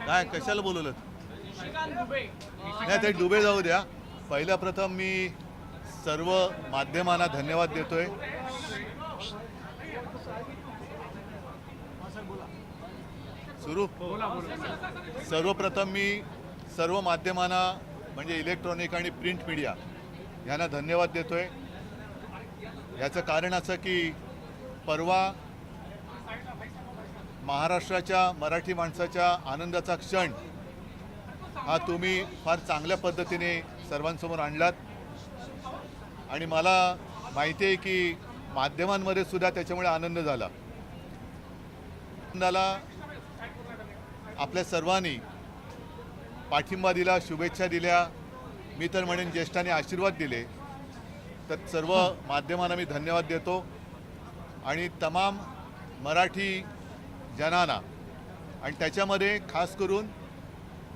काय कशाला बोलवलं नाही ते डुबे जाऊ द्या. पहिल्या प्रथम मी सर्व माध्यमांना धन्यवाद देतोय. सुरू सर्वप्रथम मी सर्व माध्यमांना म्हणजे इलेक्ट्रॉनिक आणि प्रिंट मीडिया यांना धन्यवाद देतोय. याचं कारण असं की परवा महाराष्ट्राच्या मराठी माणसाच्या आनंदाचा क्षण हा तुम्ही फार चांगल्या पद्धतीने सर्वांसमोर आणलात आणि मला माहिती आहे की माध्यमांमध्ये सुद्धा त्याच्यामुळे आनंद झाला. आनंदाला आपल्या सर्वांनी पाठिंबा दिला, शुभेच्छा दिल्या, मी तर म्हणेन ज्येष्ठांनी आशीर्वाद दिले. तर सर्व माध्यमांना मी धन्यवाद देतो आणि तमाम मराठी जनांना आणि त्याच्यामध्ये खास करून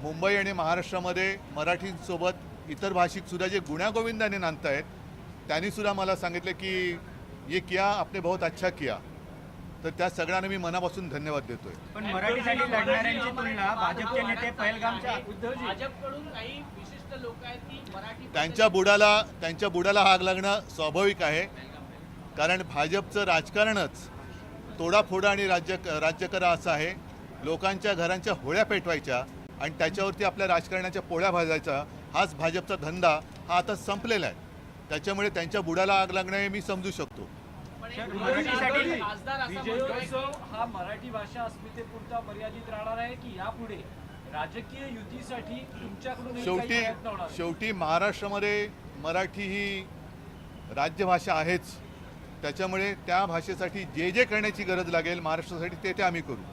मुंबई आणि महाराष्ट्रामध्ये मराठींसोबत इतर भाषिकसुद्धा जे गुण्यागोविंदाने नांदत आहेत त्यांनीसुद्धा मला सांगितलं की ये किया आपने बहुत अच्छा किया. तर त्या सगळ्यांना मी मनापासून धन्यवाद देतोय. पण मराठीसाठी लढणाऱ्यांची तुलना भाजपचे नेते पहलगामच्या भाजपकडून काही विशिष्ट लोक आहेत की मराठी त्यांच्या बुडाला आग लागणं स्वाभाविक आहे. कारण भाजपचं राजकारणच तोडाफोडा आणि राज्य करा असं आहे. लोकांच्या घरांच्या होळ्या पेटवायच्या आणि त्याच्यावरती आपल्या राजकारणाच्या पोळ्या भाजायचा हाच भाजपचा धंदा हा आता संपलेला आहे. त्याच्यामुळे त्यांच्या बुडाला आग लागणं हे मी समजू शकतो. विजयोत्सव हा मराठी भाषा अस्मितेपुरता मर्यादित राहणार आहे की यापुढे राजकीय युतीसाठी तुमच्याकडून शेवटी महाराष्ट्रामध्ये मराठी ही राज्यभाषा आहेच. त्याच्यामुळे त्या भाषेसाठी जे जे करण्याची गरज लागेल महाराष्ट्रासाठी ते आम्ही करू.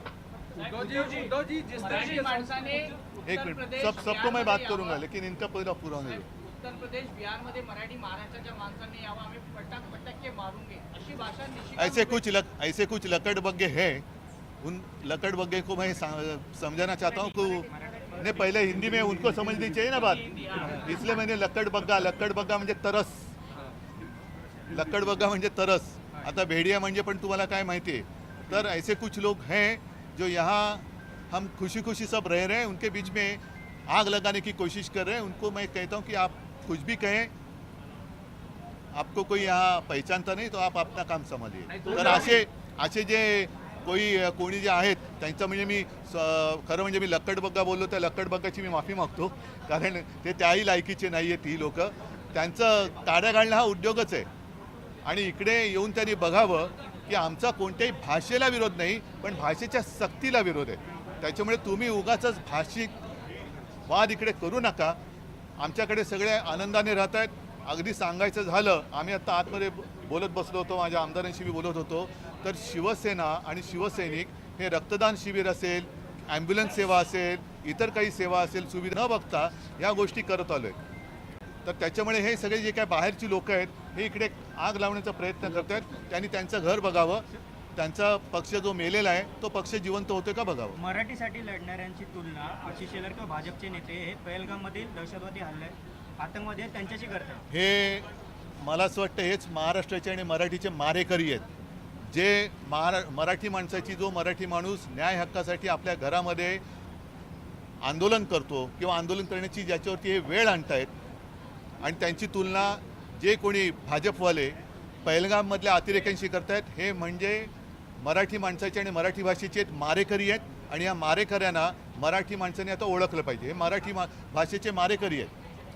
एक मिनट सबको मैं बात करूंगा लेकिन इनका पहिला पूरा होने दो. उत्तर प्रदेश बिहार मध्ये मराठी महाराष्ट्राच्या माणसांनी यावं आम्ही पटके मारूंगे अशी भाषा ऐसे कुछ लकड़बग्गे हैं. उन लकड़बग्गे को मैं समझाना चाहता हूँ कि ने पहले हिंदी में उनको समझनी चाहिए ना बात. इसलिए मैंने लकड़बग्गा म्हणजे तरस. लकड़बग्गा म्हणजे तरस. आता भेड़िया म्हणजे पण तुम्हाला काय माहिती आहे. तर ऐसे कुछ लोग हैं जो यहाँ हम खुशी खुशी सब रह रहे हैं, उनके बीच में आग लगाने की कोशिश कर रहे हैं. उनको मैं कहता हूँ कि आप कुछ भी कहें, आपको कोई यहाँ पहचानता नहीं तो आप अपना काम समझिए. तर असे जे कोणी जे आहेत त्यांचं म्हणजे मी खरं म्हणजे मी लक्कडबग्गा बोललो त्या लक्कडबग्गाची मी माफी मागतो. कारण ते त्याही लायकीचे नाही आहेत ही लोक. त्यांचं काड्या घालणं हा उद्योगच आहे आणि इकडे येऊन त्यांनी बघावं की आमचा कोणत्याही भाषेला विरोध नाही पण भाषेच्या सक्तीला विरोध आहे. त्याच्यामुळे तुम्ही उगाचच भाषिक वाद इकडे करू नका. आमच्याकडे सगळे आनंदाने राहत आहेत. अगदी सांगायचं झालं आम्ही आता आतमध्ये बोलत बसलो होतो, माझ्या आमदारांशी मी बोलत होतो. तर शिवसेना आणि शिवसैनिक हे रक्तदान शिबिर असेल, ॲम्ब्युलन्स सेवा असेल, इतर काही सेवा असेल, सुविधा न बघता या गोष्टी करत आलो आहे. तर त्याच्यामुळे हे सगळे जे काय बाहेरची लोक आहेत हे इकडे आग लावण्याचा प्रयत्न करत आहेत. त्यांनी त्यांचं घर बघावं, त्यांचा पक्ष जो मेलेला आहे तो पक्ष जिवंत होतोय का बघावं. मराठीसाठी लढणाऱ्यांची तुलना आशिष शेलार किंवा भाजपचे नेते हे पहलगाममधील दहशतवादी हल्ले आतंकवादी आहेत त्यांच्याशी करतात. हे मला असं वाटतं हेच महाराष्ट्राचे आणि मराठीचे मारेकरी आहेत. जे मराठी माणसाची जो मराठी माणूस न्याय हक्कासाठी आपल्या घरामध्ये आंदोलन करतो किंवा आंदोलन करण्याची ज्याच्यावरती हे वेळ आणतायत आणि त्यांची तुलना जे कोणी भाजपवाले पहलगाममधल्या अतिरेक्यांशी करतायत हे म्हणजे मराठी माणसाचे आणि मराठी भाषेचे मारेकरी आहेत. आणि या मारेकऱ्यांना मराठी माणसाने आता ओळखलं पाहिजे. हे मराठी भाषेचे मारेकरी आहेत.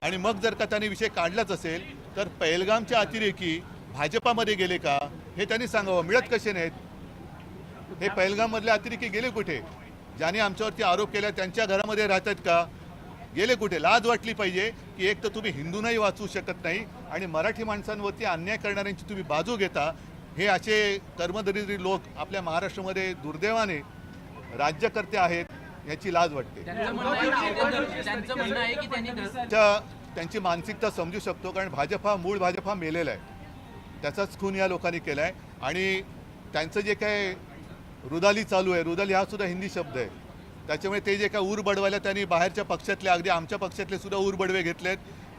आणि मग जर का त्यांनी विषय काढलाच असेल तर पहलगामच्या अतिरेकी भाजपामध्ये गेले का हे त्यांनी सांगावं. मिळत कसे नाहीत हे पहलगाममधले अतिरेकी गेले कुठे? ज्याने आमच्यावरती आरोप केला त्यांच्या घरामध्ये राहतात का? गेले कुठे? लाज वाटली पाहिजे की एक तर तुम्ही हिंदूंनाही वाचवू शकत नाही आणि मराठी माणसांवरती अन्याय करणाऱ्यांची तुम्ही बाजू घेता. हे असे कर्मदरिद्री लोक आपल्या महाराष्ट्रामध्ये दुर्दैवाने राज्यकर्ते आहेत याची लाज वाटते. त्यांची मानसिकता समजू शकतो कारण मूळ भाजप हा मेलेला आहे. त्याचाच खून या लोकांनी केला आहे. आणि त्यांचं जे काय रुदाली चालू आहे, रुदाली हा सुद्धा हिंदी शब्द आहे. त्याच्यामुळे ते जे काय ऊर बडवायला त्यांनी बाहेरच्या पक्षातले अगदी आमच्या पक्षातले सुद्धा ऊर बडवे घेतलेत,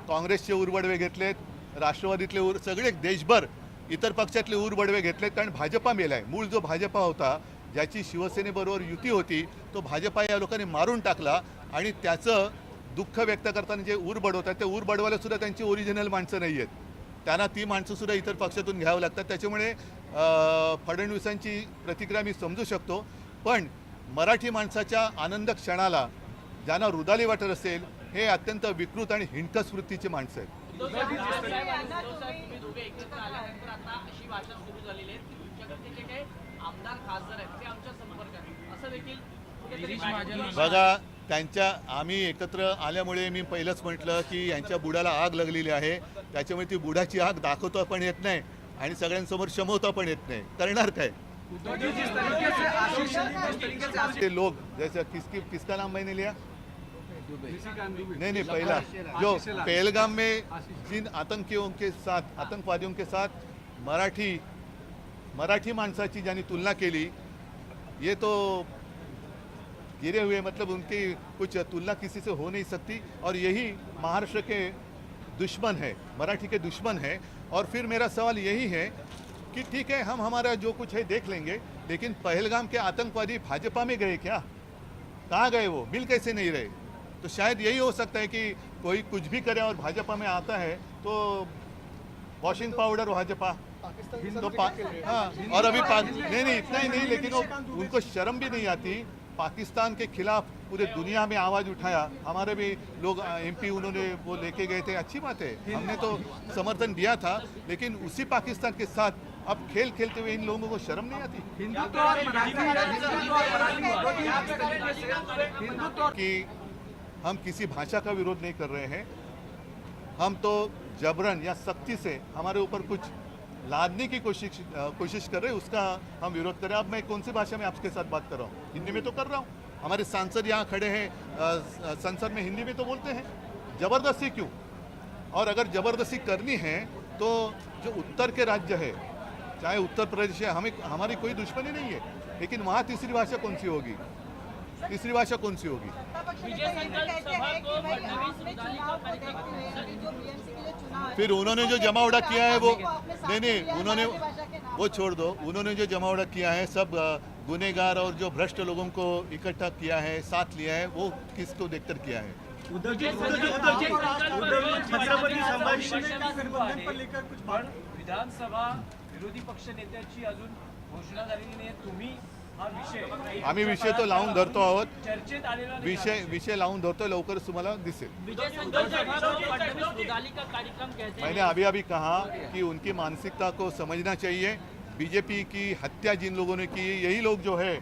काँग्रेसचे ऊर बडवे घेतलेत, राष्ट्रवादीतले सगळे देशभर इतर पक्षातले ऊर बडवे घेतलेत. कारण भाजपा मेला आहे. मूळ जो भाजपा होता ज्याची शिवसेनेबरोबर युती होती तो भाजपा या लोकांनी मारून टाकला आणि त्याचं दुःख व्यक्त करताना जे ऊर बडवतात ते ऊर बडवायला सुद्धा त्यांची ओरिजिनल माणसं नाही आहेत. त्यांना ती माणसंसुद्धा इतर पक्षातून घ्यावं लागतात. त्याच्यामुळे फडणवीसांची प्रतिक्रिया मी समजू शकतो. पण मराठी माणसाच्या आनंद क्षणाला ज्यांना रुदाली वाटत असेल हे अत्यंत विकृत आणि हिणकस वृत्तीचे माणसं आहेत. तुम्ही दोघे एकत्र आल्यानंतर आता अशी भाषा सुरू झालेली आहे की तुमच्याकडे जे काही आमदार खासदार आहेत ते आमच्या संपर्कात असं देखील कुठेतरी बघा आम्ही एकत्र आल्यामुळे मी पहिलंच म्हटलं की यांच्या बुडाला आग लागलेली आहे. त्याच्यामुळे ती बुडाची आग दाखवता पण येत नाही आणि सगळ्यांसमोर शमवता पण येत नाही. करणार काय ते लोग जैसे किसका नाम मैंने लिया नहीं पहला जो पहलगाम में जिन आतंकवादियों के साथ मराठी माणसाची ज्यांनी तुलना केली ये तो गिरे हुए मतलब उनकी कुछ तुलना किसी से हो नहीं सकती और यही महाराष्ट्र के दुश्मन है, मराठी के दुश्मन है. और फिर मेरा सवाल यही है कि ठीक है हम हमारा जो कुछ है देख लेंगे लेकिन पहलगाम के आतंकवादी भाजपा में गए क्या? कहाँ गए वो? मिल कैसे नहीं रहे? तो शायद यही हो सकता है कि कोई कुछ भी करे और भाजपा में आता है तो वॉशिंग पाउडर भाजपा तो हाँ. और अभी नहीं इतना ही नहीं लेकिन वो उनको शर्म भी नहीं आती. पाकिस्तान के खिलाफ पूरे दुनिया में आवाज़ उठाया. हमारे भी लोग MP उन्होंने वो लेके गए थे. अच्छी बात है, हमने तो समर्थन दिया था. लेकिन उसी पाकिस्तान के साथ अब खेल खेलते हुए इन लोगों को शर्म नहीं आती कि हम किसी भाषा का विरोध नहीं कर रहे हैं. हम तो जबरन या सख्ती से हमारे ऊपर कुछ लादने की कोशिश कर रहे हैं, उसका हम विरोध कर रहे हैं. अब मैं कौन सी भाषा में आपके साथ बात कर रहा हूँ? हिंदी में तो कर रहा हूँ. हमारे सांसद यहाँ खड़े हैं, संसद में हिंदी में तो बोलते हैं. ज़बरदस्ती क्यों? और अगर ज़बरदस्ती करनी है तो जो उत्तर के राज्य है, चाहे उत्तर प्रदेश है, हमारी कोई दुश्मनी नहीं है. लेकिन वहाँ तीसरी भाषा कौन सी होगी? तीसरी भाषा कौन सी होगी? फिर उन्होंने जो जमावड़ा किया है वो नहीं उन्होंने वो छोड़ दो. उन्होंने जो जमावड़ा किया है सब गुनेगार और जो भ्रष्ट लोगों को इकट्ठा किया है, साथ लिया है, वो किसको देखकर किया है? विधानसभा विरोधी पक्ष नेत्याची अजून घोषणा झालेली नाही. तुम्ही हा विषय आम्ही विषय तो लावून धरतो आहोत. चर्चेत आलेला नाही. विषय लावून धरतो. लवकरच तुम्हाला दिसेल. मैंने अभी कहा कि उनकी मानसिकता को समझना चाहिए. बीजेपी की हत्या जिन लोगों ने की, यही लोग जो है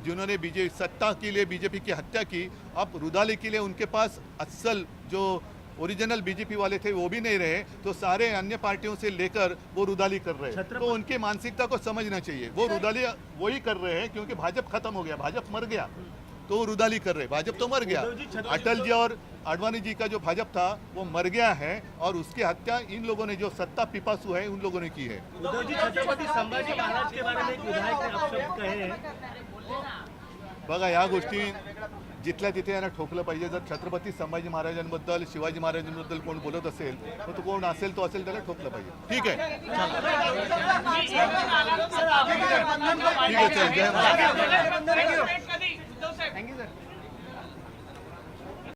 जिन्होंने सत्ता के लिए बीजेपी की हत्या की, अब रुदाली के लिए उनके पास असल जो ओरिजिनल बीजेपी वाले थे वो भी नहीं रहे, तो सारे अन्य पार्टियों से लेकर वो रुदाली कर रहे हैं. तो उनकी मानसिकता को समझना चाहिए. वो रुदाली वही कर रहे हैं क्योंकि भाजपा खत्म हो गया, भाजपा मर गया, तो वो रुदाली कर रहे. भाजपा तो मर गया. अटल जी और आडवाणी जी का जो भाजपा था वो मर गया है और उसकी हत्या इन लोगों ने, जो सत्ता पिपासु है, उन लोगों ने की है. छत्रपती संभाजी महाराज के बारे में एक विधायक ने अपशब्द कहे हैं. बघा या गोष्टी जिथल्या तिथे यांना ठोकलं पाहिजे. जर छत्रपती संभाजी महाराजांबद्दल, शिवाजी महाराजांबद्दल कोण बोलत असेल तर तो कोण असेल तो असेल त्याला ठोकलं पाहिजे. ठीक आहे, ठीक आहे, चल जय महाराज.